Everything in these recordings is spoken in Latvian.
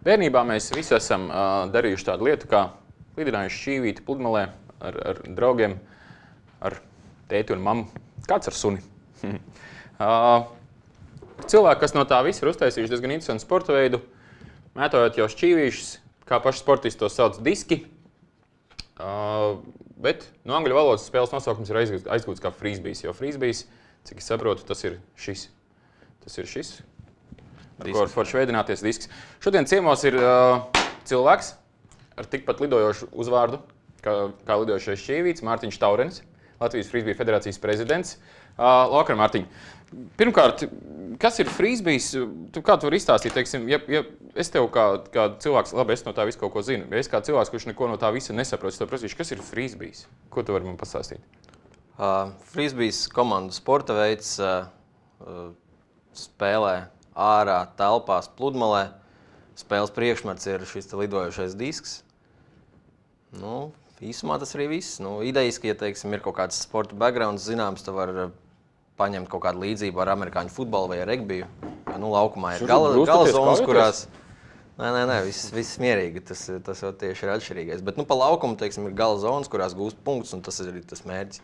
Bērnībā mēs visi esam darījuši tādu lietu, kā lidinājuši šķīvīti pludmalē ar draugiem, ar tēti un mammu. Kāds ar suni. Cilvēki, kas no tā visa ir uztaisījuši diezgan interesantu sporta veidu, mētojot jau šķīvīšus, kā paši sportisti to sauc diski, bet no angļu valodas spēles nosaukums ir aizgūts kā frisbees, jo frisbees, cik es saprotu, tas ir šis. Tas ir šis. Ar ko var forši veidināties disks. Šodien ciemos ir cilvēks ar tikpat lidojošu uzvārdu, kā lidojošais šķīvīts, Mārtiņš Taurenis, Latvijas Frisbee federācijas prezidents. Vakar, Mārtiņ, pirmkārt, kas ir frisbees? Kā tu vari izstāstīt, teiksim, ja es tev kā cilvēks, labi, es no tā visu kaut ko zinu, ja es kā cilvēks, kurš neko no tā visa nesaprot, es tev prasīšu, kas ir frisbees? Ko tu vari man pastāstīt? Frisbees komandu sporta veids spēlē ārā telpās pludmalē. Spēles priekšmets ir šis lidojošais disks. Nu, īsumā tas arī viss. Nu, idejiski, ja teiksim, ir kaut kāds sporta backgrounds zināms, tad var paņemt kaut kādu līdzību ar amerikāņu futbolu vai ar regbiju. Nu, laukumā ir gala zonas, kurās... Nē, viss mierīgi, tas jau tieši ir atšķirīgais. Bet pa laukumu, teiksim, ir gala zonas, kurās gūst punktus, un tas ir arī tas mērķis.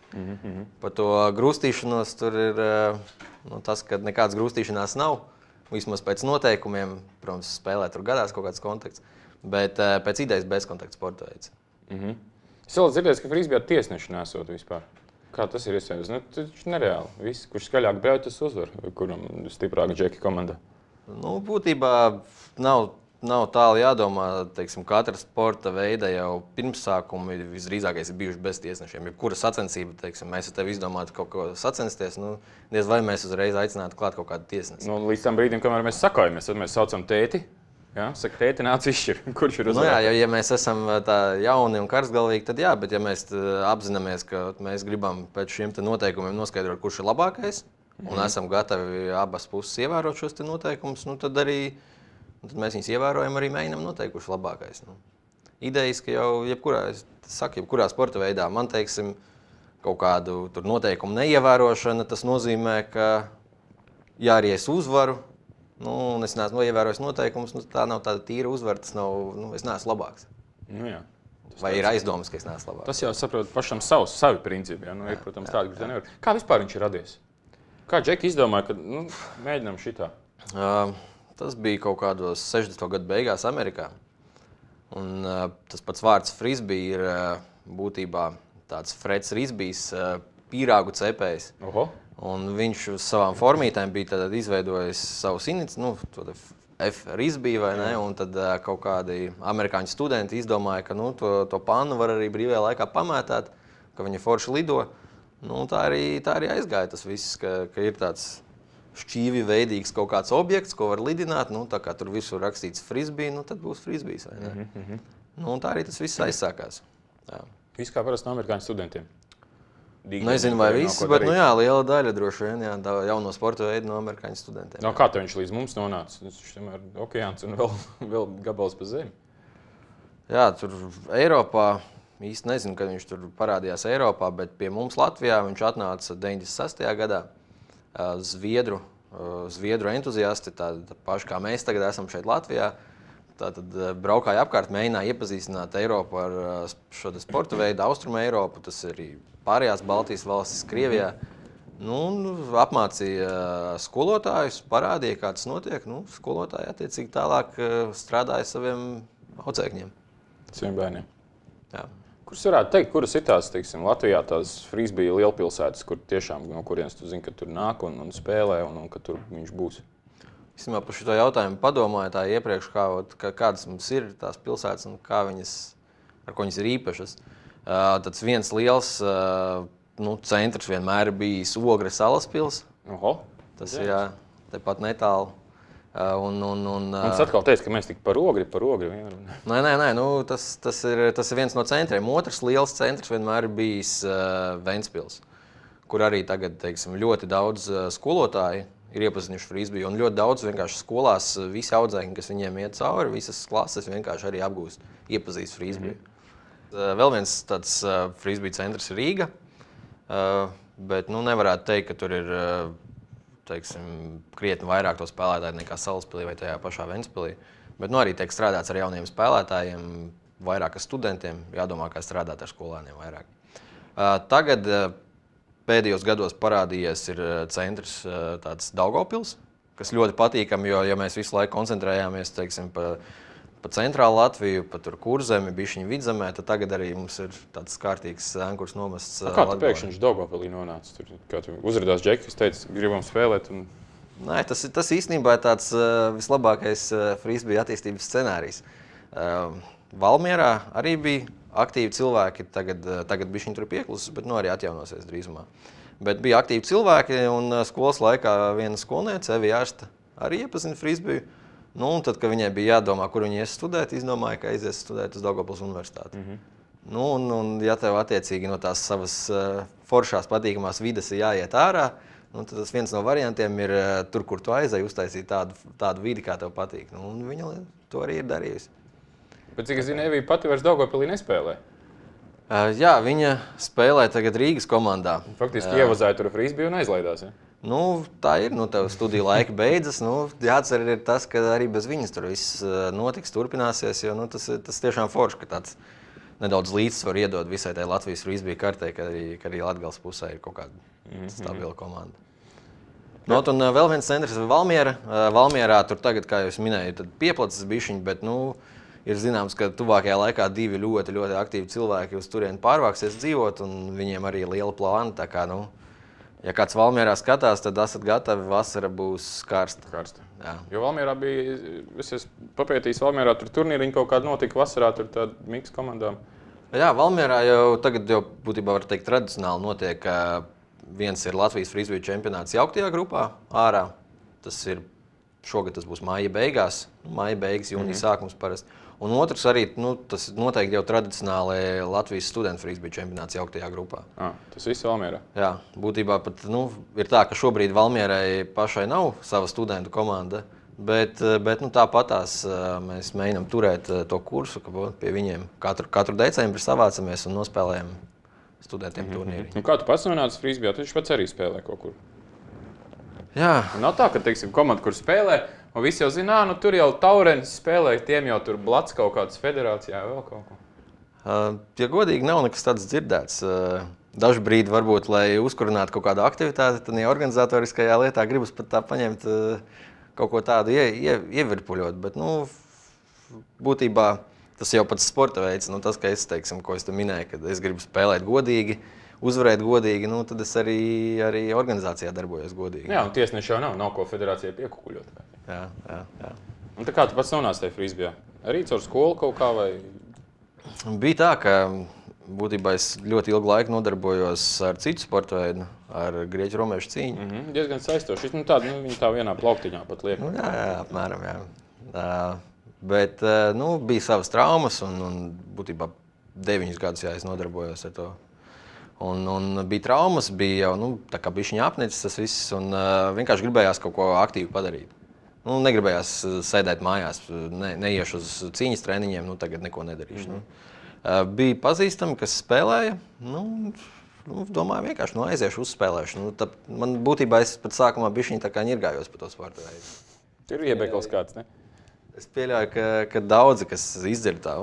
Par to grūstīšanos tur ir tas, ka nekādas grūstīšanās nav. Vismaz pēc noteikumiem, protams, spēlē tur gadās kaut kāds kontakts, bet pēc idejas bezkontakta sporta veids. Es vēl dzirdēju, ka frisbee ar tiesnešu nesot vispār. Kā tas ir iespējams? Nu, tas ir nereāli. Viss, kurš skaļāk brauj, tas uzvar, kuram stiprāka džeki komanda. Nu, būtībā nav tālu jādomā, teiksim, katra sporta veida jau pirmsākumi visdrīzākais ir bijuši bez tiesnešiem. Jebkura sacensība, teiksim, mēs ar tevi izdomātu kaut ko sacensties, nu, diez vai mēs uzreiz aicinātu klāt kaut kādu tiesnesi. Nu, līdz tam brīdim, kamēr mēs sakājamies, tad mēs saucam tēti. Jā, saka, tēti nāc izšķir, kurš ir uzvarētājs. Nu jā, ja mēs esam tā jauni un karstgalvīgi, tad jā, bet ja mēs apzināmies, ka mēs gribam pēc šiem noteikumiem noskaidrot, kurš ir labākais, un esam gatavi abas puses ievērot šos noteikumus, nu, tad mēs viņus ievērojam, arī mēģinam noteikt, kurš labākais. Nu. Idejas, ka jau jebkurā sporta veidā man, teiksim, kaut kādu noteikumu neievērošana, tas nozīmē, ka ja arī es uzvaru, un es neesmu ievērojis noteikumus, tā nav tāda tīra uzvara, tas nav, es neesmu labāks. Nu jā. Vai ir aizdomas, ka es neesmu labāks? Tas jau saprot pašam savi principi, jā. Nu, ir, protams, tādi, ka nevar. Kā vispār viņš ir radies? Kā džeki izdomāja, ka mēģinām šitā? Tas bija kaut kādos 60. gadu beigās Amerikā. Un tas pats vārds frisbee ir būtībā tāds Freds Risbijs, pīrāgu cepējs. Un viņš uz savām formītēm bija izveidojis savus F-Risbiju, vai ne? Un tad kaut kādi amerikāņu studenti izdomāja, ka to pannu var arī brīvajā laikā pamētāt, ka viņa forši lido. Tā arī aizgāja tas viss, ka ir tāds šķīvi veidīgs kaut kāds objekts, ko var lidināt, tā kā tur visur rakstīts frisbee, tad būs frisbees, vai ne? Tā arī tas viss aizsākās. Jā. Viss kā parasti no amerikāņu studentiem. Nezinu, vai visi, bet liela daļa droši vien jauno sporta veidu no amerikāņu studentiem. Kā tev viņš līdz mums nonāca? Viņš tomēr okeāns un vēl gabals pa zemi. Jā, tur Eiropā, īsti nezinu, kad viņš tur parādījās Eiropā, bet pie mums Latvijā viņš atnāca 96. gadā. Zviedru entuziasti, tādi paši kā mēs tagad esam šeit Latvijā. Tātad braukāja apkārt, mēģināja iepazīstināt Eiropu ar šo sporta veidu, Austrumu Eiropu, tas arī pārējās Baltijas valstis, Krievijā. Apmācīja skolotājus, parādīja, kā tas notiek. Skolotāji attiecīgi tālāk strādāja saviem audzēkņiem. Saviem bērniem. Jā. Kurus varētu teikt, kuras ir tās, teiksim, Latvijā tās frisbee lielpilsētas, kur tiešām no kurienes tu zini, ka tur nāk un spēlē un ka tur viņš būs? Īstenībā par šo jautājumu padomāju tā iepriekš, kādas mums ir tās pilsētas un ar ko viņas ir īpašas. Tāds viens liels centrs vienmēr ir bijis Ogre Salaspils. Tas ir tepat netālu. Mums atkal teica, ka mēs tik par ogri Nē, tas ir viens no centriem. Otrs liels centrs vienmēr ir bijis Ventspils, kur arī tagad, teiksim, ļoti daudz skolotāji ir iepazinuši frisbee, un ļoti daudz vienkārši skolās visi audzēkņi, kas viņiem iet cauri, visas klases vienkārši arī apgūst, iepazīst frisbee. Vēl viens tāds frisbee centrs ir Rīga, bet nevarētu teikt, ka tur ir teiksim, krietni vairāk to spēlētāju nekā Salaspilī vai tajā pašā Ventspilī. Bet arī tiek strādāts ar jauniem spēlētājiem, vairāk ar studentiem, jādomā, kā strādāt ar skolāniem vairāk. Tagad pēdējos gados parādījies ir centrs tāds Daugavpils, kas ļoti patīkami, jo, ja mēs visu laiku koncentrējāmies, teiksim, pa centrālu Latviju, pa tur Kurzemi, bišķiņu Vidzemē, tad tagad arī mums ir tāds kārtīgs ankurs nomests. Kā tu pēkšņi Daugavpilī nonāca? Tur, kā tu uzradās Džeki, kas teica, gribam spēlēt? Un... Nē, tas īstenībā ir tāds vislabākais frisbee attīstības scenārijs. Valmierā arī bija aktīvi cilvēki, tagad bišķiņi tur pieklusis, bet arī atjaunosies drīzumā. Bet bija aktīvi cilvēki, un skolas laikā viena skolniece, Evi Jārsta, arī iepazina frisbeju. Nu, un tad, kad viņai bija jādomā, kur viņa ies studēt, izdomāja, ka aizies studēt uz Daugavpils universitāti. Nu, un ja tev attiecīgi no tās savas foršās, patīkamās vides ir jāiet ārā, nu, tad tas viens no variantiem ir tur, kur tu aizēji, uztaisīt tādu vidi, kā tev patīk. Nu, un viņa to arī ir darījusi. Bet cik es zinu, Evija pati vairs Daugavpilī nespēlē? Jā, viņa spēlē tagad Rīgas komandā. Faktiski ievazāja tur frisbiju un aizlaidās, ja? Nu, tā ir, tev studiju laika beidzas, jāatcer ir tas, ka arī bez viņas tur viss notiks, turpināsies, jo tas tiešām forši, ka tāds nedaudz līdzsvaru iedod visai tai Latvijas frisbija kartei, ka arī Latgales pusē ir kaut kāda stabila komanda. Un vēl viens centrs ir Valmiera. Valmierā tur tagad, kā jūs minēju, tad pieplacis bišķiņi, bet ir zināms, ka tuvākajā laikā divi ļoti, ļoti aktīvi cilvēki uz turieni pārvāksies dzīvot, un viņiem arī liela plāna, tā kā, ja kāds Valmierā skatās, tad esat gatavi, vasara būs karsta. Jā. Jo Valmierā bija, es papētījis Valmierā, tur turnīriņi kaut kādi notika vasarā, tur tāda miks komandām. Jā, Valmierā tagad būtībā var teikt tradicionāli notiek, viens ir Latvijas frisbiju čempionāts jauktajā grupā ārā. Šogad tas būs māja beigās, jūnija sākums parasti. Un otrs arī, tas noteikti jau tradicionāli Latvijas studentu frisbiju čempionāts jauktajā grupā. Tas viss Valmierā? Jā, būtībā pat ir tā, ka šobrīd Valmierai pašai nav sava studentu komanda, bet tāpatās mēs mēģinām turēt to kursu, ka pie viņiem katru decembri savācamies un nospēlējam studentiem turnīri. Kā tu pats nonāci frisbijā? Tu taču pats arī spēlē kaut kur? Jā. Nav tā, ka, teiksim, komanda, kur spēlē, un visi jau zina, tur jau Taurenis spēlē, tiem jau tur blats kaut kādas federācijā, vēl kaut ko. Ja godīgi, nav nekas tāds dzirdēts. Dažu brīdi varbūt, lai uzkurinātu kaut kādu aktivitāti, tad organizatoriskajā lietā gribas pat tā paņemt kaut ko tādu ievirpuļot. Bet, būtībā tas jau pats sporta veids, tas, ka es, teiksim, ko es te minēju, kad es gribu spēlēt godīgi, uzvarēt godīgi, tad es arī organizācijā darbojos godīgi. Jā, un tiesneši jau nav ko federācijai piekukuļot. Jā. Un tā kā tu pats nonāci tajā frisbijā? Arī caur skolu kaut kā vai? Bija tā, ka būtībā es ļoti ilgu laiku nodarbojos ar citu sporta veidu, ar grieķu romiešu cīņu. Diezgan saistoši. Viņi tā vienā plauktiņā pat liek. Jā, apmēram, jā. Bet, bija savas traumas un būtībā 9 gadus, es nodarbojos ar to. Un bija traumas, bija jau tā kā bišķiņa apnicis tas viss, un vienkārši gribējās kaut ko aktīvi padarīt. Negribējās sēdēt mājās, neiešu uz cīņas treniņiem, tagad neko nedarīšu. Bija pazīstami, kas spēlēja, domāju, vienkārši aiziešu uzspēlēšu. Man būtībā es pat sākumā bišķiņi tā kā ņirgājos par to sporta veidu. Tur ir iebekls kāds, ne? Es pieļauju, ka daudzi, kas izdzird tā,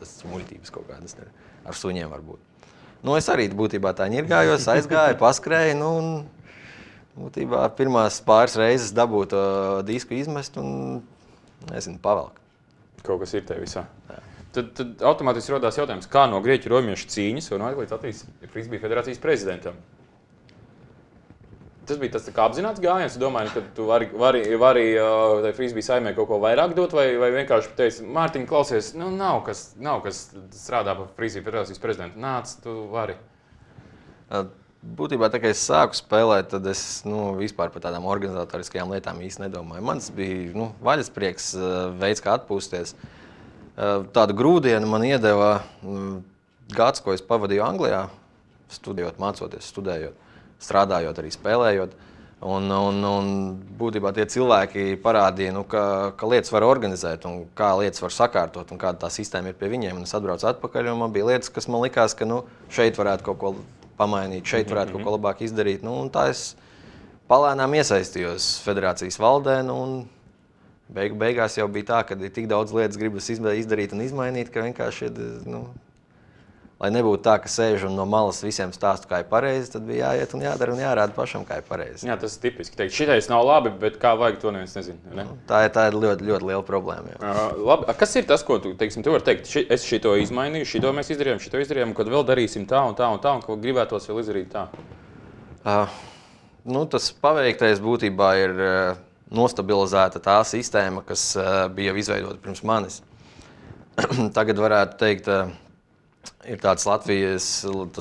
tas muļķības kaut kādas ar suņiem varbūt. Es arī būtībā tā ņirgājos, aizgāju, paskrēju, būtībā pirmās pāris reizes dabūju to disku izmest un, pavelk. Kaut kas ir te visā. Jā. Tad automātiski rodās jautājums, kā no grieķu romiešu cīņas un līdz Latvijas frisbija federācijas prezidentam? Tas bija tas apzināts gājiens, domāju, ka tu vari tai frisbija saimē kaut ko vairāk dot, vai vienkārši teici, Mārtiņ, klausies, nav kas strādā par frisbija federācijas prezidentu. Nāc, tu vari. Būtībā, tā kā es sāku spēlēt, tad es vispār par tādām organizatoriskajām lietām īsti nedomāju. Mans bija vaļasprieks, veids, kā atpūsties. Tādu grūdienu man iedeva gads, ko es pavadīju Anglijā, studējot. Strādājot, arī spēlējot. Un būtībā tie cilvēki parādīja, ka lietas var organizēt un kā lietas var sakārtot un kāda tā sistēma ir pie viņiem. Un es atbraucu atpakaļ un man bija lietas, kas man likās, ka šeit varētu kaut ko pamainīt, šeit varētu kaut ko labāk izdarīt. Un tā es palēnām iesaistījos federācijas valdē un beigās jau bija tā, ka ir tik daudz lietas gribas izdarīt un izmainīt, ka vienkārši, lai nebūtu tā, ka sēž un no malas visiem stāstu, kā ir pareizi, tad bija jāiet un jādara un jārāda pašam, kā ir pareizi. Jā, tas ir tipiski. Teikt, šitais nav labi, bet kā vajag, to neviens nezina. Ne? Tā ir ļoti, ļoti liela problēma. Labi. Kas ir tas, ko tu vari teikt? Es šito izmainīju, šito mēs izdarījām, kad vēl darīsim tā un tā un tā, un ko gribētos vēl izdarīt tā? Tas paveiktais būtībā ir nostabilizēta tā sistēma, kas bija izveidota pirms manis. Tagad varētu teikt, ir tas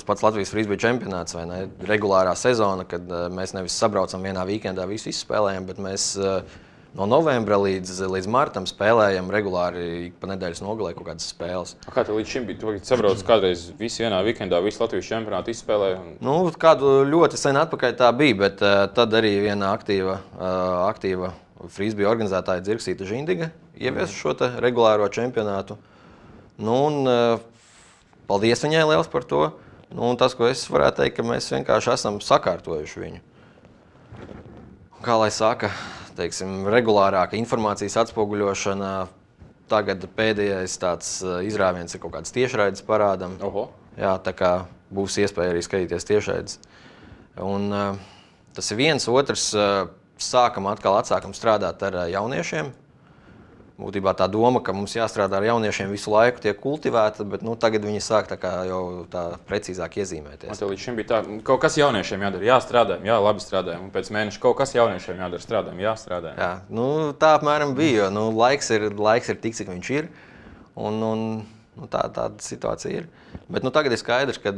pats Latvijas frisbee čempionāts, vai ne? Regulārā sezona, kad mēs nevis sabraucam vienā weekendā, visu izspēlējam, bet mēs no novembra līdz martam spēlējam regulāri pa nedēļas nogalē kaut kādas spēles. Kā tev līdz šim bija? Tu sabrauc kādreiz visi vienā weekendā, visu Latvijas čempionātu izspēlēja? Kādu ļoti sen atpakaļ tā bija, bet tad arī viena aktīva frisbee organizētāja Dzirksīta Žindiga ieviesa šo te regulāro čempionātu. Paldies viņai liels par to. Tas, ko es varētu teikt, ka mēs vienkārši esam sakārtojuši viņu. Kā lai saka, regulārāka informācijas atspoguļošana. Tagad pēdējais tāds izrāviens ir kaut kāds tiešraides parādam. Jā, tā kā būs iespēja arī skatīties tiešraides. Tas ir viens, otrs, atsākam strādāt ar jauniešiem. Būtībā tā doma, ka mums jāstrādā ar jauniešiem visu laiku, tiek kultivēta, bet tagad viņi sāk jau tā precīzāk iezīmēties. Līdz šim bija tā, kaut kas jauniešiem jādara, jāstrādājam, jā, labi strādājam, un pēc mēneša kaut kas jauniešiem jādara, strādājam, jāstrādājam. Jā, tā apmēram bija, jo laiks ir tik, cik viņš ir, un tāda situācija ir. Bet tagad ir skaidrs, ka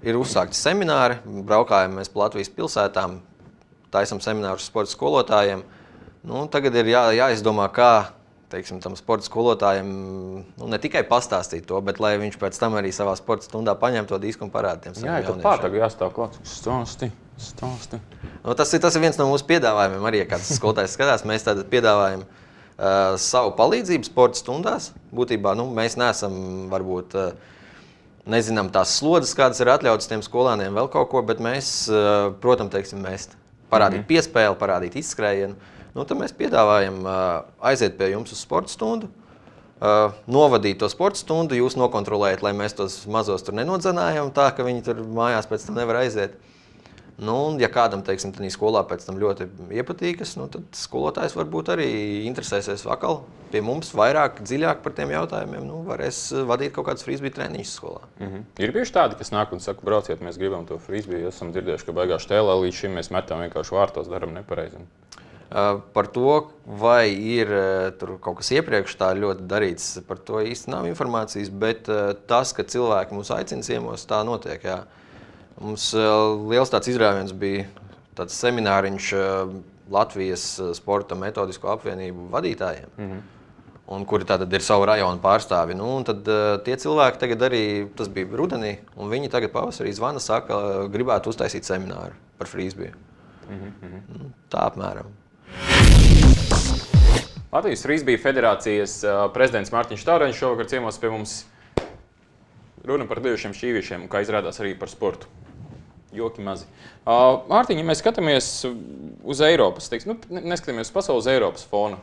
ir uzsākti semināri, braukājam mēs pa Latvijas pilsētām, taisam seminārus sporta skolotājiem. Tagad ir jāizdomā, kā tam sporta skolotājiem ne tikai pastāstīt to, bet lai viņš pēc tam arī savā sporta stundā paņem to disku un parāda tiem saviem jauniešiem. Jā, tagad jāstāv klāt. Stāsti. Tas ir viens no mūsu piedāvājumiem arī, ja kāds skolotājs skatās. Mēs tātad piedāvājam savu palīdzību sporta stundās. Būtībā mēs neesam varbūt nezinām tās slodzes, kādas ir atļautas tiem skolāniem vēl kaut ko, bet mēs, protams, mest. Parādīt piespēli, parādīt izskrējienu. Tad mēs piedāvājam aiziet pie jums uz sporta stundu, novadīt to sporta stundu, jūs nokontrolējat, lai mēs tos mazos tur nenodzenājam tā, ka viņi tur mājās pēc tam nevar aiziet. Ja kādam, tādā skolā pēc tam ļoti iepatīkas, tad skolotājs varbūt arī interesēsies atkal pie mums vairāk, dziļāk par tiem jautājumiem, varēs vadīt kaut kādus frisbee treniņus skolā. Ir bieži tādi, kas nāk un saka, brauciet, mēs gribam to frisbee, esam dzirdējuši, ka baigā štēlē līdz šim mēs metam vienkārši vārtos, daram nepareizi. Par to, vai ir tur kaut kas iepriekš tā ļoti darīts, par to īsti nav informācijas, bet tas, ka cilvēki mūs aicina ciemos, tā notiek, jā. Mums liels tāds izrāviens bija tāds semināriņš Latvijas sporta metodisko apvienību vadītājiem, un kuri tātad ir savu rajonu pārstāvi. Un tad tie cilvēki tagad arī, tas bija rudenī, un viņi tagad pavasarī zvana, saka, gribētu uztaisīt semināru par frisbee. Tā apmēram. Latvijas Frisbee federācijas prezidents Mārtiņš Tauriņš šovakar ciemos pie mums. Runa par bijušiem šķīviešiem, kā izrādās arī par sportu. Joki mazi. Mārtiņ, ja mēs skatāmies uz Eiropas, neskatāmies uz pasaules Eiropas fona.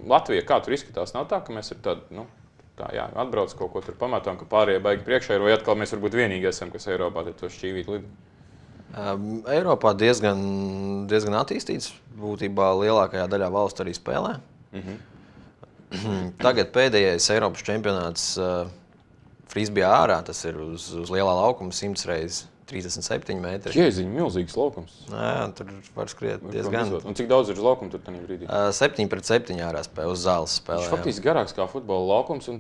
Latvija, kā tur izskatās, nav tā, ka mēs ir tādi, atbrauc kaut ko tur pamatām, ka pārējie baigi priekšā ir, vai atkal mēs varbūt vienīgi esam, kas Eiropā to šķīvīt lidu? Eiropā diezgan attīstīts, būtībā lielākajā daļā valstu arī spēlē. Tagad pēdējais Eiropas čempionāts frisbee ārā, tas ir uz lielā laukuma 100 x 37 metri. Jēziņ, milzīgs laukums. Jā, tur var skriet diezgan. Un cik daudz ir uz laukuma tur tajā brīdī? 7-7 ārā spēlē, uz zāles spēlē. Viņš faktiski garāks kā futbola laukums.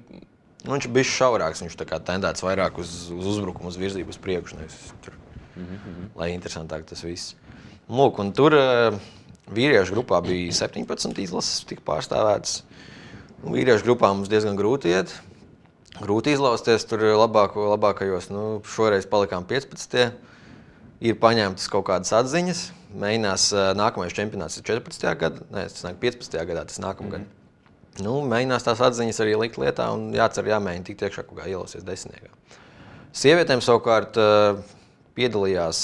Viņš ir bijis šaurāks, viņš tā kā tendēts vairāk uz uzbrukumu, uz virzību, uz priekšu, nevis tur. Lai interesantāk tas viss. Lūk, un tur vīriešu grupā bija 17 izlases, tika pārstāvētas. Vīriešu grupā mums diezgan grūti iet. Grūti izlausties tur labākajos. Šoreiz palikām 15. Ir paņemtas kaut kādas atziņas. Mēģinās nākamais čempionāts ir 14. gadā. Nē, tas nāk 15. gadā, tas nākamgad. Mēģinās tās atziņas arī likt lietā un jāmēģina tikt iekšā kaut kā ielausies 10. Sievietēm savukārt piedalījās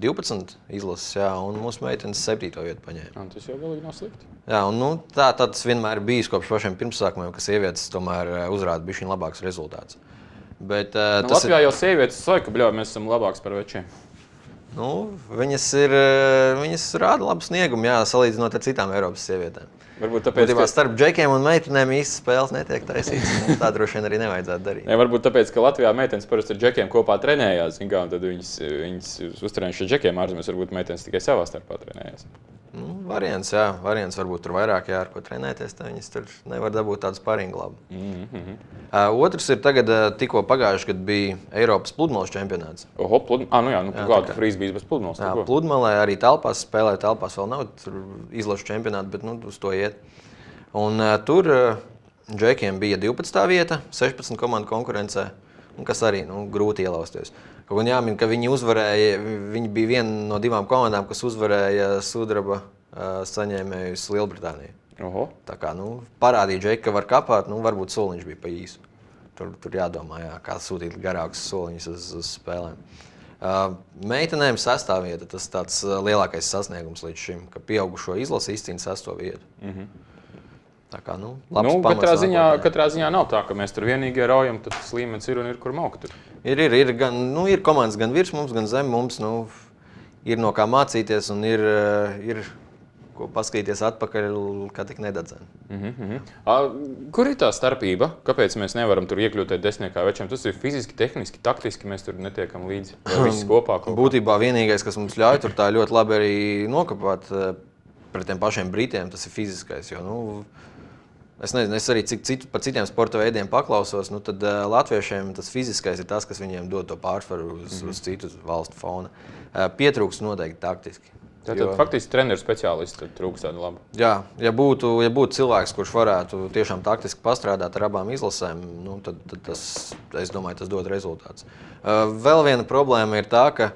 12 izlases, jā, un mūsu meitenes 7. vietu paņēma. Tas jau galīgi nav slikti. Jā, un tā tas vienmēr bijis kopš pašiem pirmsākumiem, ka sievietes tomēr uzrāda bišķiņ labāks rezultāts. Bet, Latvijā jau sievietes soika, mēs esam labāks par večiem. Viņas rāda labu sniegumu, jā, salīdzinot ar citām Eiropas sievietēm. Varbūt tāpēc, ka starp džekiem un meitenēm īsti spēles netiek taisītas. Tā droši vien arī nevajadzētu darīt. Jā, varbūt tāpēc, ka Latvijā meitenes parasti ar džekiem kopā trenējās, un tad viņas uztrenējuši ar džekiem ārzemēs, varbūt meitenes tikai savā starpā trenējās. Variants, jā. Variants varbūt tur vairāk ar ko trenēties, tad viņas tur nevar dabūt tādu sparingu labu. Otrs ir tagad tikko pagājuši, kad bija Eiropas pludmales čempionāts. Kāda frīzbijas bez pludmales? Jā, pludmalē arī telpās spēlē, telpās vēl nav izlašu čempionāti, bet uz to iet. Un tur džekiem bija 12. vieta, 16 komandu konkurencē, kas arī grūti ielausties. Kaut gan jāmin, ka viņi uzvarēja, viņi bija viena no 2 komandām, kas uzvarēja sudraba saņēmējus Lielbritāniju. Tā kā parādīja džeki, ka var kapāt, varbūt soliņš bija pa īsu. Tur jādomā, kā sūtīt garākus soliņus uz spēlēm. Meitenēm 6. vieta, tas tāds lielākais sasniegums līdz šim, ka pieaugušo izlasi izcīna 6. vietu. Tā kā, labs pamats. Katrā ziņā nav tā, ka mēs tur vienīgi raujam, tad tas līmenis ir un ir kur mauka tur. Ir komandas gan virs mums, gan zem mums. Ir no kā mācīties un ir ko paskatīties atpakaļ, kā tik nedadzēn. Kur ir tā starpība? Kāpēc mēs nevaram tur iekļūt desmitniekā večiem? Tas ir fiziski, tehniski, taktiski, mēs tur netiekam līdzi. Visi kopā. Būtībā vienīgais, kas mums ļauj tur tā ļoti labi arī nokapāt pret tiem pašiem Britiem, tas ir fiziskais. Jo, es nezinu, es arī par citiem sporta veidiem paklausos, tad latviešiem tas fiziskais ir tas, kas viņiem dod to pārsvaru uz citu valstu fona. Pietrūks noteikti taktiski. Tātad faktiski treneru speciālisti trūkst tādu labu. Jā, ja būtu cilvēks, kurš varētu tiešām taktiski pastrādāt ar abām izlasēm, tad tas, es domāju, tas dod rezultāts. Vēl viena problēma ir tā, ka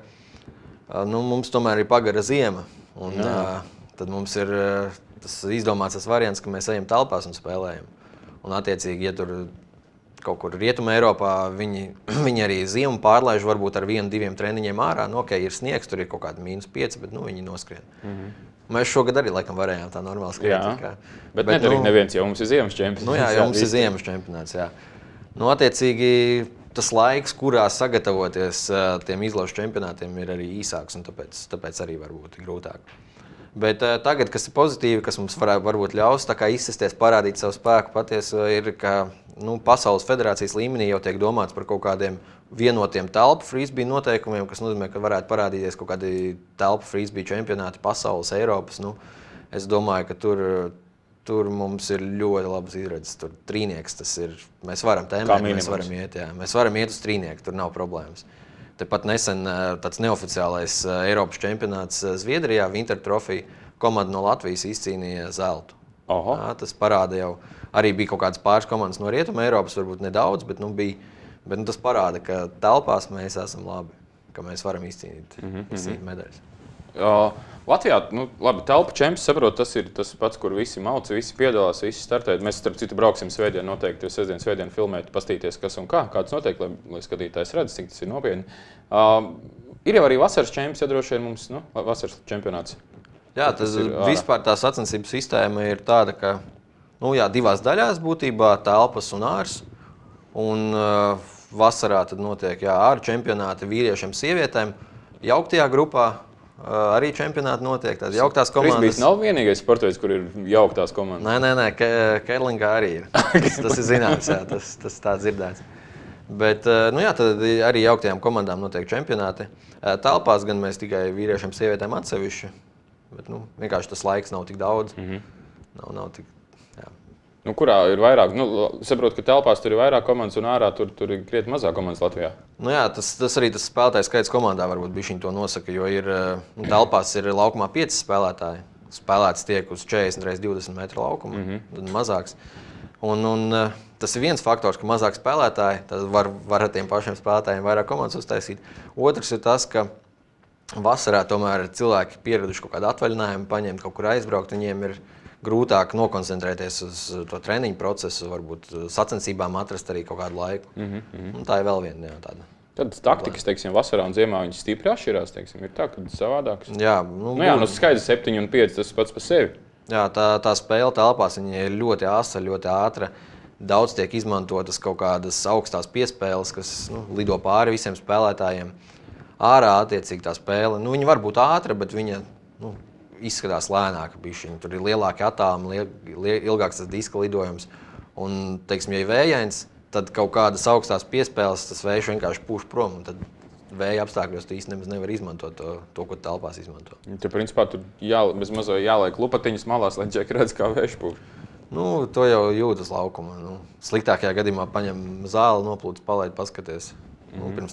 mums tomēr ir pagara ziema. Un tad mums ir tas izdomāts tas variants, ka mēs ejam telpās un spēlējam. Un attiecīgi, ja tur kaut kur Rietumē Eiropā, viņi arī ziemu pārlaiž varbūt ar 1-2 treniņiem ārā. Ir sniegs, tur ir kaut kādi -5, bet viņi noskrien. Mēs šogad arī laikam varējām tā normāli skriet. Bet nedarīt neviens, jo mums ir ziemas čempionāts. Jā, jo mums ir ziemas čempionāts, jā. Attiecīgi, tas laiks, kurā sagatavoties tiem izlašu čempionātiem, ir arī īsāks, un tāpēc arī varbūt grūtāk. Bet tagad, kas ir pozitīvi, kas mums varbūt ļaus izsisties, parādīt savu spēku patiesi, ir, ka Pasaules federācijas līmenī jau tiek domāts par kaut kādiem vienotiem telpu frīzbija noteikumiem, kas nozīmē, ka varētu parādīties kaut kādi telpu frīzbija čempionāti pasaules, Eiropas. Es domāju, ka tur mums ir ļoti labas izredzes. Tur trīnieks tas ir. Mēs varam tēmēt, mēs varam iet. Jā. Mēs varam iet uz trīnieku, tur nav problēmas. Tepat nesen tāds neoficiālais Eiropas čempionāts Zviedrijā, Winter Trophy, komanda no Latvijas izcīnīja zeltu. Tas parāda jau. Arī bija kaut kādas pāris komandas no Rietuma Eiropas, varbūt nedaudz, bet bija. Bet tas parāda, ka telpās mēs esam labi, ka mēs varam izcīnīt medaļas. Latvijā, labi, telpu čempions, saprot, tas ir tas pats, kur visi mauca, visi piedalās, visi startē. Mēs, starp citu, brauksim svētdien noteikti, svētdien filmēt, pastīties, kas un kā, kāds notiek, lai skatītājs redz, cik tas ir nopietni. Ir jau arī vasaras čempions, ja droši vien mums, vasaras čempionāts. Jā, tas vispār tā sacensību sistēma ir tāda, ka, divās daļās būtībā telpas un ārs. Un vasarā tad notiek āra čempionāti vīriešiem, sievietēm. Jauktajā grupā arī čempionāti notiek. Tad jauktās komandas. Frisbijs nav vienīgais sports, kur ir jauktās komandas. Nē, Kerlingā arī ir. Tas ir zināms, jā, tas tā dzirdēts. Bet, tad arī jauktajām komandām notiek čempionāti. Telpās gan mēs tikai vīriešiem, sievietēm atsevišķi. Bet, vienkārši tas laiks nav tik daudz. Nav tik. Kurā ir vairāk? Saprotu, ka telpās tur ir vairāk komandas un ārā tur ir krietni mazāk komandas Latvijā. Tas arī tas spēlētāju skaits komandā varbūt bišķiņ to nosaka, jo telpās ir laukumā 5 spēlētāji. Spēlēts tiek uz 40x20 metru laukumu, tad mazāks. Un tas ir viens faktors, ka mazāk spēlētāji, tad var ar tiem pašiem spēlētājiem vairāk komandas uztaisīt. Otrs ir tas, ka vasarā tomēr cilvēki pieraduši kaut kādu atvaļinājumu, paņemt kaut kur aizbraukt, viņiem ir grūtāk nokoncentrēties uz to treniņu procesu, varbūt sacensībām atrast arī kaut kādu laiku. Tā ir vēl viena tāda Tad taktikas, teiksim, vasarā un ziemā viņas stipri atšķirās, teiksim, ir tā, kad savādākas. Jā, skaidrs 7 un 5, tas pats par sevi. Jā, tā spēle telpās, viņa ir ļoti āsa, ļoti ātra. Daudz tiek izmantotas kaut kādas augstās piespēles, kas lido pāri visiem spēlētājiem. Ārā attiecīgi tā spēle, viņa var būt ātra, bet viņa izskatās lēnāka bišķiņa. Tur ir lielāki attālumi, ilgāks tas diska lidojums. Un, teiksim, ja ir vējains, tad kaut kādas augstās piespēles, tas vējš vienkārši pūš prom. Un tad vēja apstākļos tu īsti nevar izmantot to, ko telpās izmanto. Te, principā, tur bez mazo jāliek lupatiņas malās, lai džeki redz, kā vējš pūš. To jau jūt uz laukuma. Sliktākajā gadījumā paņem zāli, noplūc, palaid, paskaties. Pirms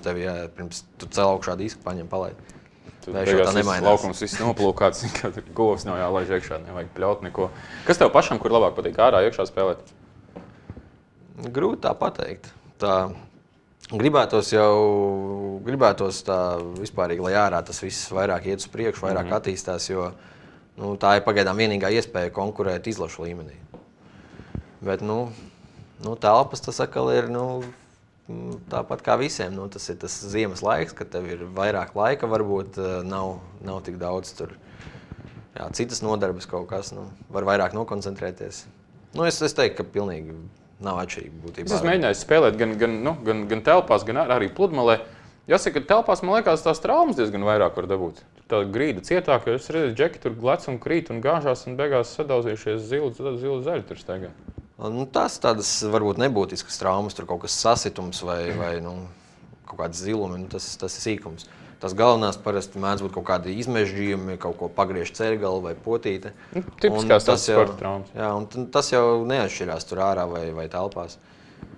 tu cel augšā disku, paņem, palaid. Vējš jau tā nemainās. Laukums viss noplūkāts, ka govs nav jālaiž iekšā, nevajag pļaut neko. Kas tev pašam, kur labāk patīk ārā iekšā spēlēt? Grūti tā pateikt. Gribētos tā vispārīgi, lai ārā tas viss vairāk iet uz priekšu, vairāk attīstās, jo tā ir pagaidām vienīgā iespēja konkurēt izlašu līmenī. Bet, telpas tas atkal ir, tāpat kā visiem. Tas ir tas ziemas laiks, kad tev ir vairāk laika, varbūt nav tik daudz tur. Jā, citas nodarbes kaut kas, var vairāk nokoncentrēties. Es teiktu, ka pilnīgi nav atšķirība būtībā. Es esmu mēģinājis spēlēt gan telpās, gan arī pludmalē. Jāsaka, ka telpās, man liekas, tās traumas diezgan vairāk var dabūt. Tā grīda cietāk, jo es redzu, džeki tur glec un krīt un gāžās un beigās sadauzījušies zilu zaļu tur staigā. Tas tādas varbūt nebūtiskas traumas, tur kaut kas sasitums vai kaut kāds zilumi, tas ir sīkums. Tas galvenās parasti mēdz būt kaut kādi izmežģījumi, kaut ko pagriež ceļgalu vai potīte. Tipiskās tās sporta traumas. Jā, un tas jau neatšķirās tur ārā vai telpās.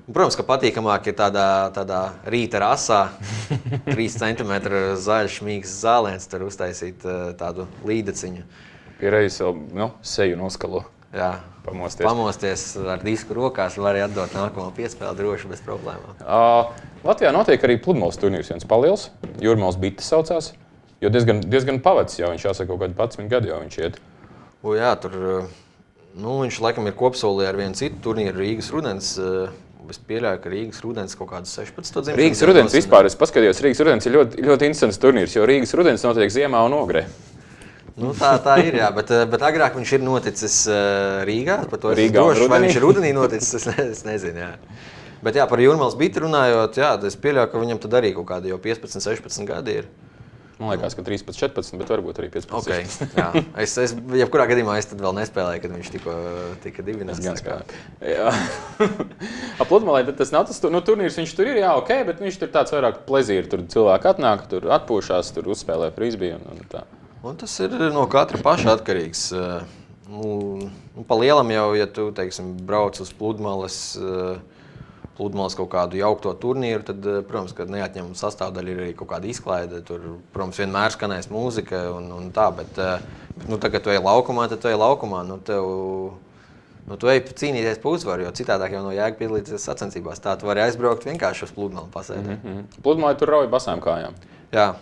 Protams, ka patīkamāk ir tādā rīta rasā 3 cm zaļš, mīgs zālēns, tur uztaisīt tādu līdeciņu. Pie reizes vēl seju noskalo. Jā, pamosties ar disku rokās, var arī atdot nākamo piespēli droši bez problēmām. Latvijā notiek arī pludmales turnīrs viens paliels, Jūrmales bites saucās, jo diezgan pavecs jau, viņš jāsaka kaut kādi 11 gadi jau viņš iet. Jā, tur, viņš laikam ir kopsolī ar vienu citu turnīru Rīgas Rudens. Es pieļauju, ka Rīgas Rudens kaut kādas 16 dzimšanas. Rīgas Rudens vispār, es paskatījos, Rīgas Rudens ir ļoti, ļoti interesants turnīrs, jo Rīgas Rudens notiek ziemā un ogrē. Tā ir, jā, bet agrāk viņš ir noticis Rīgā, par to es droši, vai viņš ir rudenī noticis, es nezinu, jā. Bet jā, par Jūrmales biti runājot, jā, es pieļauju, ka viņam tad arī kaut kādi jau 15, 16 gadi ir. Man liekas, ka 13, 14, bet varbūt arī 15. Okay, jā. Es jebkurā gadījumā es tad vēl nespēlēju, kad viņš tika dibināts. Jā. Pludmalē tas nav tas turnīrs, viņš tur ir, jā, ok, bet viņš tur tāds vairāk plezīri. Tur cilvēki atnāk, tur atpūšās, tur uzspēlē frisbiju un tā. Un tas ir no katra paša atkarīgs. Pa lielam jau, ja tu, teiksim, brauc uz pludmales kaut kādu jaukto turnīru, tad, protams, kad neatņem sastāvdaļa ir arī kaut kāda izklaide. Tur, protams, vienmēr skanēs mūzika un tā, bet tagad tu ej laukumā, tad tu ej laukumā. Tu ej cīnīties pa uzvaru, jo citādāk jau no jēga piedalīties sacensībās. Tā tu vari aizbraukt vienkārši uz pludmali pasēdēt. Pludmalē tur rauj basām kājām. Jā,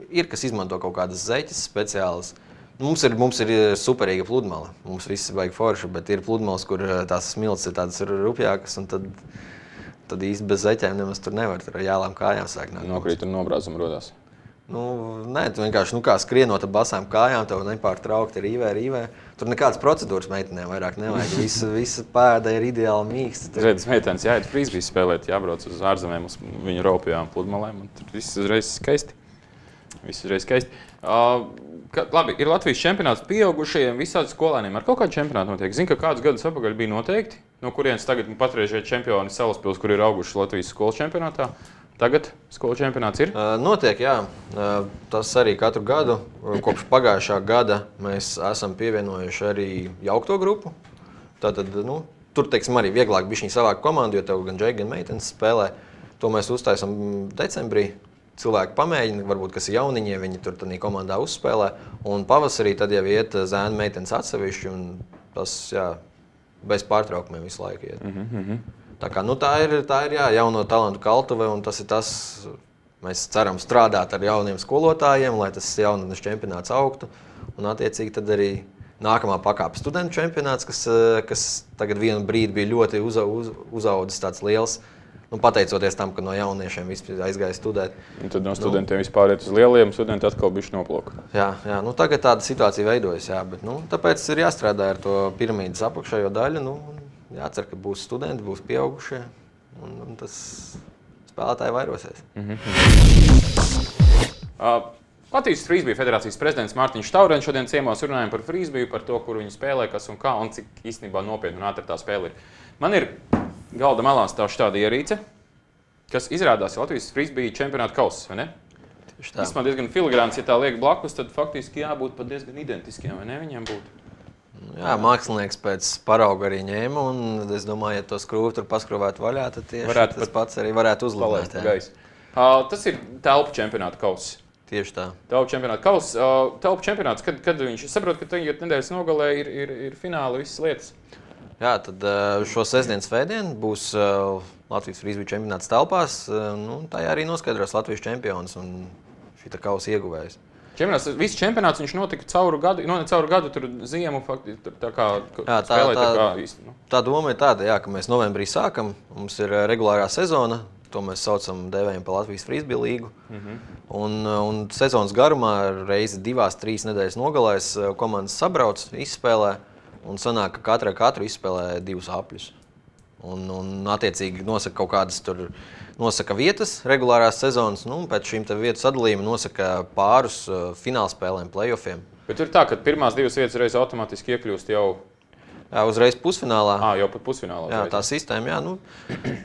ir, kas izmanto kaut kādas zeķes speciālas. Mums ir superīga pludmale. Mums viss ir baigi forši, bet ir pludmales, kur tās smilts ir tādas rupjākas, un tad īsti bez zeķēm nemaz tur nevar. Tur ar jālām kājām sāk nākt. Nokrīt un nobrāzuma rodās. Nē, tu vienkārši kā skrienot ar basām kājām, tev nepārtraukti rīvē. Tur nekādas procedūras meitenēm vairāk nevajag. Visa pēda ir ideāli mīksta. Redz, meitenes jāiet frisbiju spēlēt, jābrauc uz ārzemēm, uz viņu raupjām pludmalēm, un tur viss uzreiz skaisti. Labi, ir Latvijas čempionāts pieaugušajiem, visādi skolēniem. Ar kaut kādu čempionātu notiek? Zinu, ka kādus gadus atpakaļ bija noteikti, no kurienes tagad patreizējie čempioni Salaspils, kur ir auguši Latvijas skolas čempionātā. Tagad skolas čempionāts ir? Notiek, jā. Tas arī katru gadu. Kopš pagājušā gada mēs esam pievienojuši arī jaukto grupu. Tātad, tur, teiksim, arī vieglāk bišķiņ savākt komandu, jo tev gan džeki, gan meitenes spēlē. To mēs uztaisam decembrī. Cilvēki pamēģina, varbūt, kas ir jauniņie, viņi tur tādā komandā uzspēlē. Un pavasarī tad jau iet zēnu meitenes atsevišķi, un tas, jā, bez pārtraukumiem visu laiku iet. Tā kā, tā ir jā, jauno talantu kaltuve, un tas ir tas, mēs ceram strādāt ar jauniem skolotājiem, lai tas jaunatnes čempionāts augtu. Un attiecīgi tad arī nākamā pakāpe studentu čempionāts, kas tagad vienu brīdi bija ļoti uzaudzis tāds liels. pateicoties tam, ka no jauniešiem viss aizgāja studēt. Un tad no studentiem vispār iet uz lieliem, studenti atkal bišķi noplūka. Jā, tagad tāda situācija veidojas, bet tāpēc ir jāstrādā ar to piramīdas apakšējo daļu. Jācer, ka būs studenti, būs pieaugušie, un tas spēlētāji vairosies. Latvijas Frīzbija federācijas prezidents Mārtiņš Taurens šodien ciemos runājam par frīzbiju, par to, kur viņi spēlē, kas un kā, un cik īstenībā nopietni un ātri tā spēle ir. Man ir galda malā stāv šāda ierīce, kas izrādās Latvijas Frīzbija čempionāta kauss, vai ne? Tieši tā. Īstenībā diezgan filigrāns, ja tā liek blakus, tad faktiski jābūt pat diezgan identiskiem, vai ne viņiem būtu? Jā, mākslinieks pēc parauga arī ņēma, un es domāju, ja to skrūvi tur paskrūvētu vaļā, tad tieši tas pats arī varētu uzlabot. Tas ir telpu čempionāta kauss. Tieši tā. Telpu čempionāta kauss. Telpu čempionāts, kad viņš saprot, ka tagad nedēļas nogalē ir fināli visas lietas? Jā, tad šo sestdienas svētdienu būs Latvijas Frīzbija čempionāts telpās. Tajā arī noskaidros Latvijas čempions un šita kausa ieguvējs. Viss čempionāts viņš notika cauru gadu, tur ziemu faktiski tā kā spēlēt. Tā doma ir tāda, ka mēs novembrī sākam, mums ir regulārā sezona, to mēs dēvējam par Latvijas Frīzbija līgu. Un sezonas garumā reizi 2-3 nedēļas nogalēs komandas sabrauc, izspēlē, un sanāk, ka katru izspēlē 2 apļus. Un attiecīgi nosaka kaut kādas tur nosaka vietas regulārās sezonas, pēc šīm vietu sadalījuma nosaka pārus finālspēlēm, playoffiem. Bet tur ir tā, ka pirmās 2 vietas reiz automātiski iekļūst jau... Jā, uzreiz pusfinālā. Jau pat pusfinālā. Jā, tā sistēma,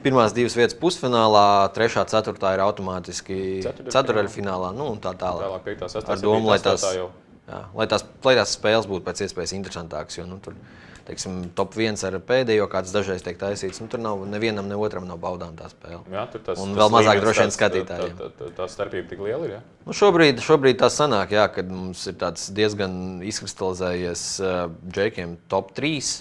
pirmās 2 vietas pusfinālā, 3. 4. ir automātiski ceturdaļfinālā, un tā tālāk. Tālāk 5. 6. Ar domu, lai tās spēles būtu pēc iespējas interesantākas, jo tur, teiksim, top 1 ar pēdējo, kāds dažreiz tiek taisīts, tur nav nevienam, ne otram nav baudām tā spēle. Jā, un vēl mazāk droši vien skatītājiem. Tā starpība tik liela ir, jā? Šobrīd tā sanāk, kad mums ir tāds diezgan izkristalizējies džekiem top 3,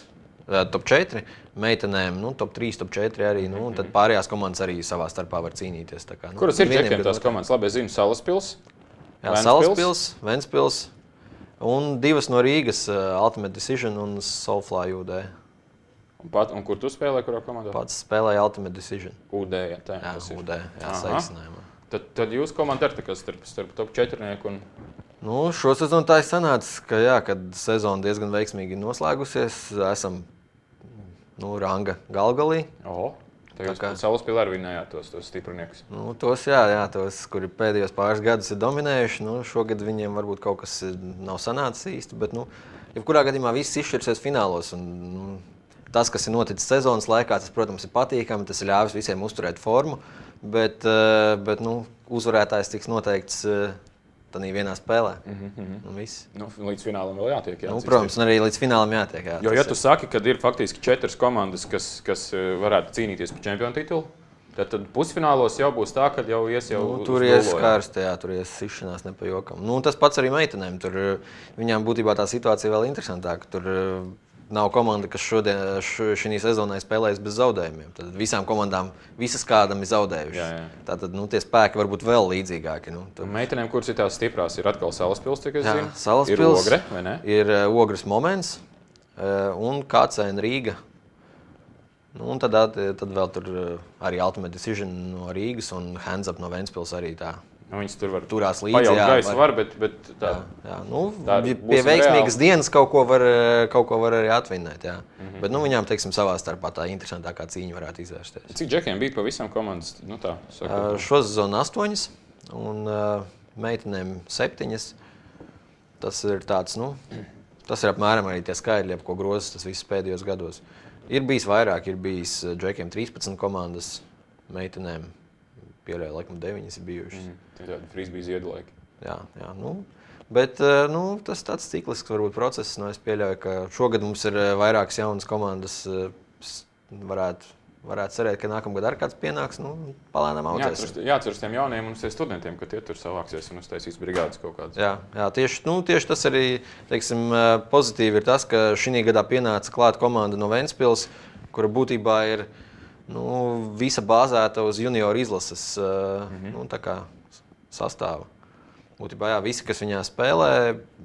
top 4, meitenēm, top 3, top 4 arī, un tad pārējās komandas arī savā starpā var cīnīties. Kuras ir džekiem tās komandas? Labi, es zinu, Salaspils, Salaspils, Ventspils. Un 2 no Rīgas, Ultimate Decision un Soulfly UD. Un kur tu spēlēji, kurā komandā? Pats spēlēja Ultimate Decision. UD, jā, tā. Jā, UD, saīsinājumā. Tad jūs komanda ir starp top 4 un... Šo sezonu tā ir sanācis, kad sezona diezgan veiksmīgi noslēgusies, esam ranga galgalī. Jūs Salaspilā arī vinējāt tos stiprniekus. Tos, kuri pēdējos pāris gadus ir dominējuši. Šogad viņiem varbūt kaut kas nav sanācis īsti, bet jebkurā gadījumā viss izšķirsies finālos. Tas, kas ir noticis sezonas laikā, tas, protams, ir patīkami, tas ir ļāvis visiem uzturēt formu, bet uzvarētājs tiks noteikts tādā vienā spēlē. Līdz finālam vēl jātiek. Protams, un arī līdz finālam jātiek. Jo, ja tu saki, ka ir faktiski 4 komandas, kas varētu cīnīties par čempionu titulu, tad pusfinālos jau būs tā, ka jau ies jau tur ies skārsti, tur ies sišanās ne pa jokam. Tas pats arī meitenēm. Viņām būtībā tā situācija vēl interesantāka. Tur nav komanda, kas šī sezonā spēlējas bez zaudējumiem. Tad visām komandām, visas kādam ir zaudējušas. Tātad tie spēki var būt vēl līdzīgāki. Meitenēm, kuras ir tās stiprās, ir atkal Salaspils, cik es zinu? Salaspils, ir Ogre, vai ne? Ir Ogres Moments un KCN Rīga. Tad vēl tur arī Ultimate Decision no Rīgas un Hands Up no Ventspils arī tā. Viņas tur var turās līdzi. Gaisu var, bet tā. Pie veiksmīgas dienas kaut ko var arī atvinēt, Bet viņām, teiksim, savā starpā tā interesantākā cīņa varētu izvērsties. Cik džekiem bija pa visam komandas? Šo sezonu 8 un meitenēm 7. Tas ir tāds, tas ir apmēram arī tie skaidri, ko grozas tas visus pēdējos gados. Ir bijis vairāk, ir bijis džekiem 13 komandas, meitenēm pierēja, laikam 9 ir bijušas. Tādi frīzbija ziedlaiki. Jā. Bet tas tāds ciklisks varbūt process. Es pieļauju, ka šogad mums ir vairākas jaunas komandas. Varētu cerēt, ka nākamgad arī kāds pienāks, palēnām audzēs. Jāatceras tiem jauniem un studentiem, ka tie tur savāksies un uztaisīs brigādes kaut kādas. Jā, tieši tas arī, teiksim, pozitīvi ir tas, ka šī gadā pienāca klāt komanda no Ventspils, kura būtībā ir visa bāzēta uz junioru izlases tā kā sastāvu. Būtībā, visi, kas viņā spēlē,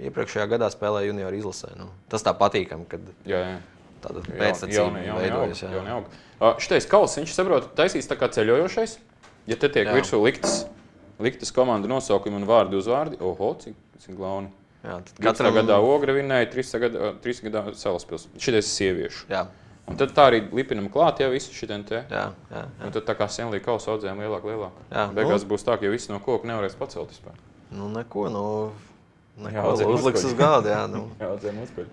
iepriekšējā gadā spēlēja junioru izlasē. Tas tā patīkami, kad tāda pēctecība veidojas. Jaunie aug. Šitais kauls, viņš saprot, taisīs tā kā ceļojošais. Ja te tiek virsū liktas komandu nosaukumi un vārdi uz vārdi, cik glauni. Jā, katram gadā Ogra vinnēja, 3 gadā Salaspils. Šitais sieviešu. Jā. Un tad tā arī lipinam klāt, ja visi šitien te. Jā. Un tad tā kā senlī kausa audzējam lielāk. Beigās būs tā, ka ja visi no koka nevarēs pacelt vispār. Neko uzliks uz gāda, jā. Jāaudzējam uzkuļ.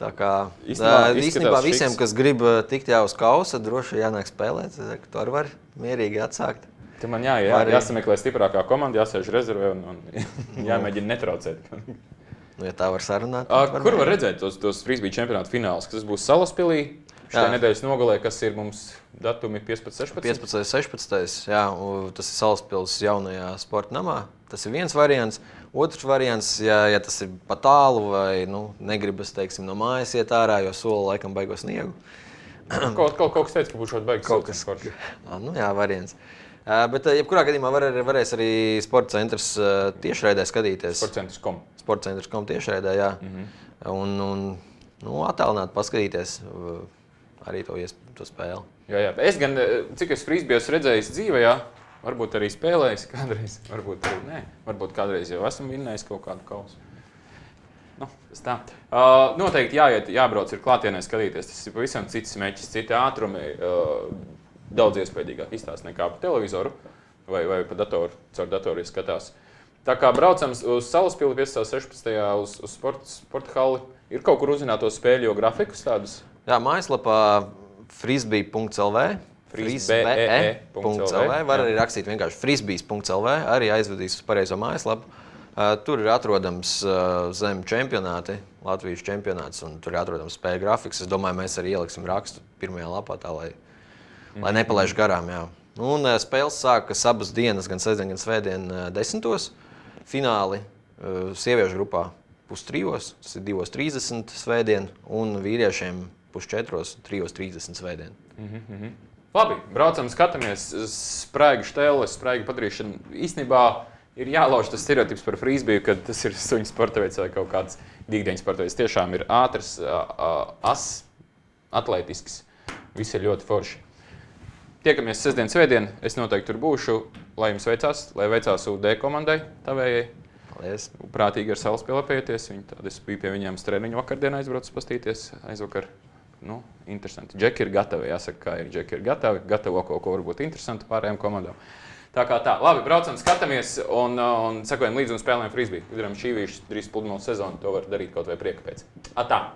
Tā kā īstenībā visiem, kas grib tikt jau uz kausa, droši jānāk spēlēt, tu arī var mierīgi atsākt. Te man jāsameklē stiprākā komanda, jāsēž rezervē un jāmēģina netraucēt. Ja tā var sarunāt. Kur var redzēt tos frisbee čempionātu finālus? Kas būs Salaspilī šajā nedēļas nogalē, kas ir mums datumi 15, 16? 15, 16, jā, tas ir Salaspils jaunajā sporta namā. Tas ir viens variants. Otrs variants, ja tas ir pa tālu vai negribas, teiksim, no mājas iet ārā, jo sola laikam baigo sniegu. Kaut kas teica, ka būs šādi baigas silts sports. Jā, variants. Bet jebkurā gadījumā varēs arī sporta centrs tiešraidē skatīties. Sportcentrs.com tiešraidē, jā. Un attālināt, paskatīties arī to spēli. Jā. Es gan, cik es frisbee esmu redzējis dzīvē, varbūt arī spēlējis kādreiz, varbūt arī nē. Varbūt kādreiz jau esmu vinnējis kaut kādu kausu. Tas tā. Noteikti jābrauc ir klātienē skatīties. Tas ir pavisam cits meķis, citi ātrumi. Daudz iespējīgāk izstāst nekā pa televizoru vai pa datoru, caur datoru skatās. Tā kā braucam uz Salaspili 15. 16. uz sporta halli, ir kaut kur uzzināt to spēļu grafikus tādus? Jā, mājaslapā frisbee.lv var arī rakstīt vienkārši frisbees.lv, arī aizvedīs uz pareizo mājaslapu. Tur ir atrodams zem čempionāti, Latvijas čempionāts, un tur ir atrodams spēļu grafiks. Es domāju, mēs arī ieliksim rakstu pirmajā lapā tā, lai nepalaiž garām, jā. Un spēles sākas abas dienas, gan sestdien, gan svētdien 10. Fināli sieviešu grupā 2:30, tas ir 2:30 svētdien, un vīriešiem 3:30, 3:30 svētdien. Labi, braucam, skatāmies, spraigu štēles, spraigu padarīšanu. Īstenībā ir jālauž tas stereotips par frisbiju, kad tas ir suņu sporta veids vai kaut kāds dīgdeņu sporta veids. Tiešām ir ātrs, atletisks, viss ir ļoti forši. Tiekamies sestdien, svētdien, es noteikti tur būšu, lai jums veicās, lai veicās UD komandai tavējai. Paldies. Prātīgi ar Salaspili apieties, es biju pie viņiem treniņu vakardienā aizbraucis pastīties aizvakar. Interesanti. Džeki ir gatavi, jāsaka, kā ir. Džeki ir gatavi, gatavo kaut ko varbūt interesantu pārējām komandām. Tā kā tā. Labi, braucam, skatāmies un sekojam līdzi un spēlējam frisbee. Udarām šī vīšu 3 pludmales sezonu, to var darīt kaut vai prieka pēc. Atā!